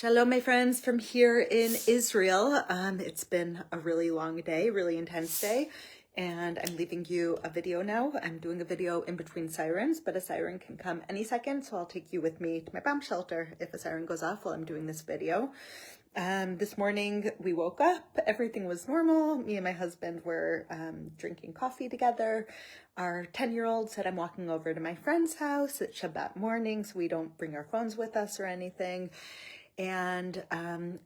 Shalom, my friends, from here in Israel. It's been a really long day, really intense day, and I'm leaving you a video now. I'm doing a video in between sirens, but a siren can come any second, so I'll take you with me to my bomb shelter if a siren goes off while I'm doing this video. This morning we woke up, everything was normal. Me and my husband were drinking coffee together. Our 10-year-old said, I'm walking over to my friend's house at Shabbat morning, so we don't bring our phones with us or anything. And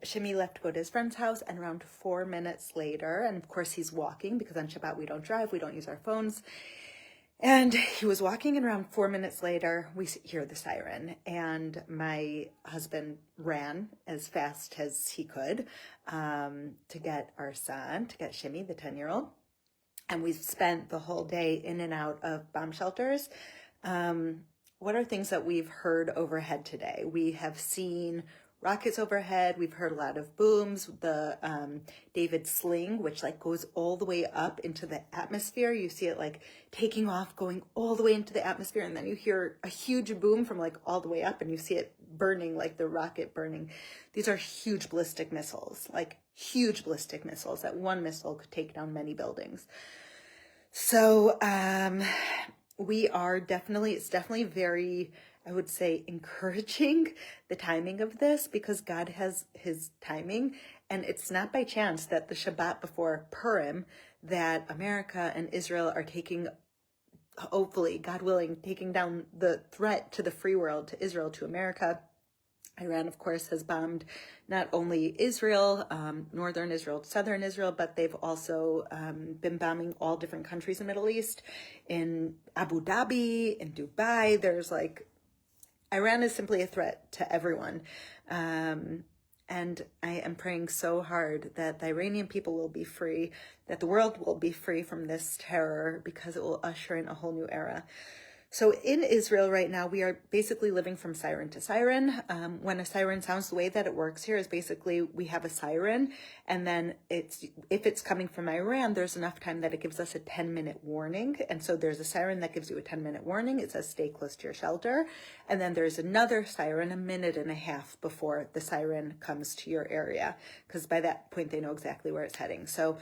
Shimi left to go to his friend's house, and around 4 minutes later, and of course he's walking because on Shabbat we don't drive, we don't use our phones. And he was walking, and around 4 minutes later, we hear the siren, and my husband ran as fast as he could to get our son, to get Shimi, the 10-year-old. And we've spent the whole day in and out of bomb shelters. What are things that we've heard overhead today? We have seen rockets overhead. We've heard a lot of booms. The David sling, which like goes all the way up into the atmosphere. You see it like taking off, going all the way into the atmosphere. And then you hear a huge boom from like all the way up, and you see it burning, like the rocket burning. These are huge ballistic missiles, like huge ballistic missiles that one missile could take down many buildings. So it's definitely very, I would say, encouraging, the timing of this, because God has his timing, and it's not by chance that the Shabbat before Purim that America and Israel are taking, hopefully, God willing, taking down the threat to the free world, to Israel, to America. Iran, of course, has bombed not only Israel, northern Israel, southern Israel, but they've also been bombing all different countries in the Middle East. In Abu Dhabi, in Dubai, there's like, Iran is simply a threat to everyone. And I am praying so hard that the Iranian people will be free, that the world will be free from this terror, because it will usher in a whole new era. So in Israel right now, we are basically living from siren to siren. When a siren sounds, the way that it works here is basically we have a siren, and then if it's coming from Iran, there's enough time that it gives us a 10-minute warning. And so there's a siren that gives you a 10-minute warning. It says stay close to your shelter. And then there's another siren a minute and a half before the siren comes to your area, because by that point they know exactly where it's heading. So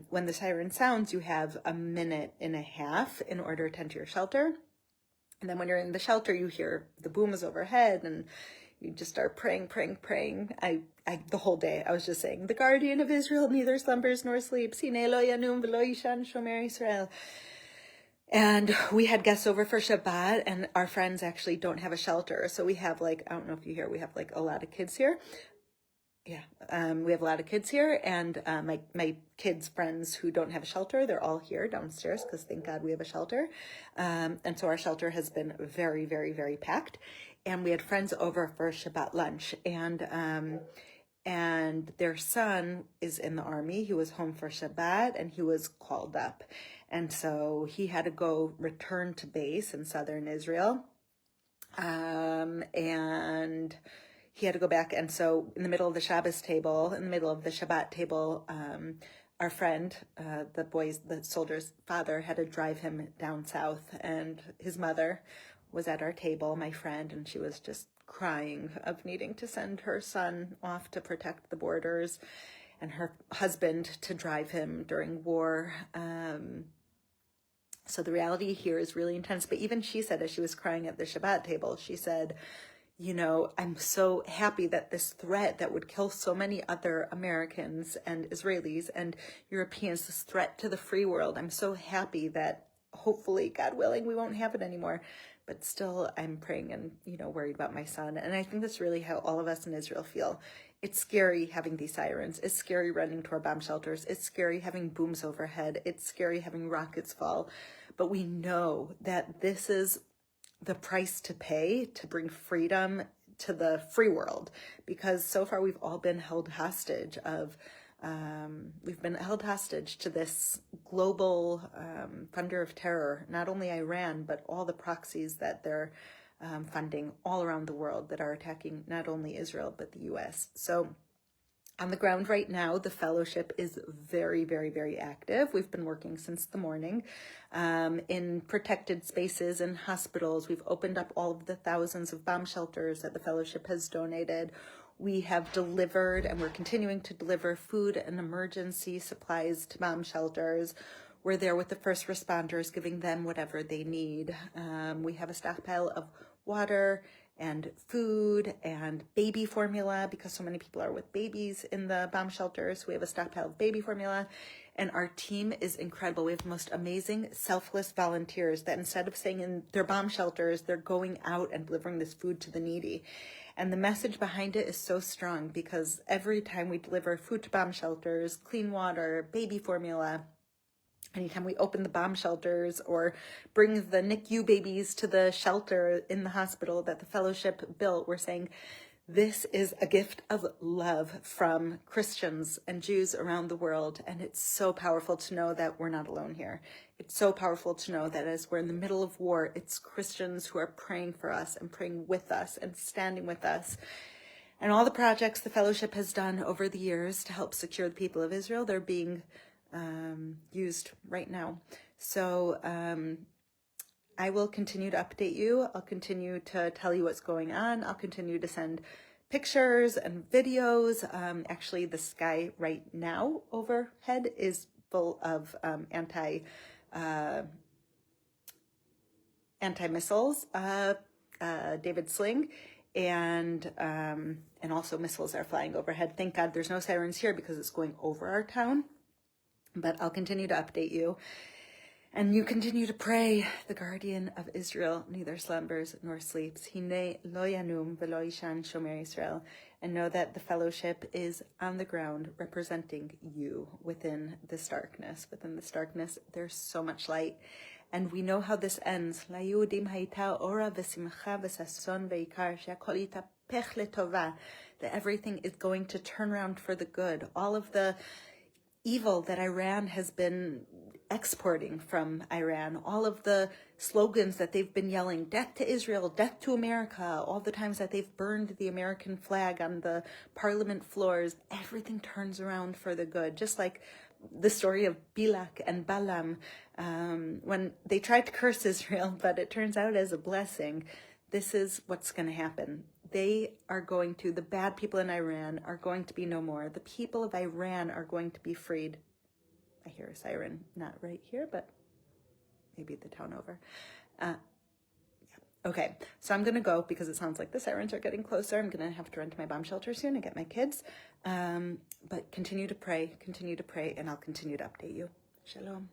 when the siren sounds, you have a minute and a half in order to tend to your shelter. And then when you're in the shelter, you hear the booms overhead, and you just start praying. The whole day, I was just saying, the guardian of Israel neither slumbers nor sleeps. Hinei lo yanum v'lo yishan shomer Yisrael. And we had guests over for Shabbat, and our friends actually don't have a shelter. So we have like, I don't know if you hear, we have like a lot of kids here. Yeah, we have a lot of kids here, and my kids' friends who don't have a shelter, they're all here downstairs, because thank God we have a shelter. And so our shelter has been very, very, very packed. And we had friends over for Shabbat lunch, and their son is in the army. He was home for Shabbat, and he was called up. And so he had to go return to base in southern Israel. And he had to go back, and so in the middle of the Shabbos table, in the middle of the Shabbat table, our friend, the soldier's father, had to drive him down south, and his mother was at our table, my friend, and she was just crying of needing to send her son off to protect the borders, and her husband to drive him during war. So the reality here is really intense. But even she said, as she was crying at the Shabbat table, she said, you know, I'm so happy that this threat that would kill so many other Americans and Israelis and Europeans, this threat to the free world, I'm so happy that hopefully, God willing, we won't have it anymore. But still, I'm praying and, worried about my son. And I think that's really how all of us in Israel feel. It's scary having these sirens. It's scary running to our bomb shelters. It's scary having booms overhead. It's scary having rockets fall. But we know that this is the price to pay to bring freedom to the free world, because so far we've all been held hostage to this global funder of terror, not only Iran, but all the proxies that they're funding all around the world that are attacking not only Israel, but the US. So On the ground right now, the fellowship is very, very, very active. We've been working since the morning in protected spaces and hospitals. We've opened up all of the thousands of bomb shelters that the fellowship has donated. We have delivered, and we're continuing to deliver, food and emergency supplies to bomb shelters. We're there with the first responders, giving them whatever they need. We have a stockpile of water and food and baby formula, because so many people are with babies in the bomb shelters. We have a stockpile of baby formula, and our team is incredible. We have the most amazing, selfless volunteers that instead of staying in their bomb shelters, they're going out and delivering this food to the needy. And the message behind it is so strong, because every time we deliver food to bomb shelters, clean water, baby formula, anytime we open the bomb shelters or bring the NICU babies to the shelter in the hospital that the fellowship built, we're saying this is a gift of love from Christians and Jews around the world. And it's so powerful to know that we're not alone here. It's so powerful to know that as we're in the middle of war, it's Christians who are praying for us and praying with us and standing with us. And all the projects the fellowship has done over the years to help secure the people of Israel, they're being used right now. So I will continue to update you. I'll continue to tell you what's going on. I'll continue to send pictures and videos. Actually, the sky right now overhead is full of anti-missiles, David Sling, and also missiles are flying overhead. Thank God there's no sirens here because it's going over our town. But I'll continue to update you. And you continue to pray. The guardian of Israel neither slumbers nor sleeps. Hine lo yanum velo yishan shomer Israel. And know that the fellowship is on the ground representing you within this darkness. Within this darkness, there's so much light. And we know how this ends. La Yehudim hayta ora v'simcha v'sason ve'ikar she'akol yitapech letova. That everything is going to turn around for the good. All of the evil that Iran has been exporting from Iran, all of the slogans that they've been yelling, death to Israel, death to America, all the times that they've burned the American flag on the parliament floors, everything turns around for the good. Just like the story of Bilak and Balaam, when they tried to curse Israel, but it turns out as a blessing. This is what's going to happen. The bad people in Iran are going to be no more. The people of Iran are going to be freed. I hear a siren, not right here, but maybe the town over. Okay, so I'm going to go because it sounds like the sirens are getting closer. I'm going to have to run to my bomb shelter soon and get my kids. But continue to pray, and I'll continue to update you. Shalom.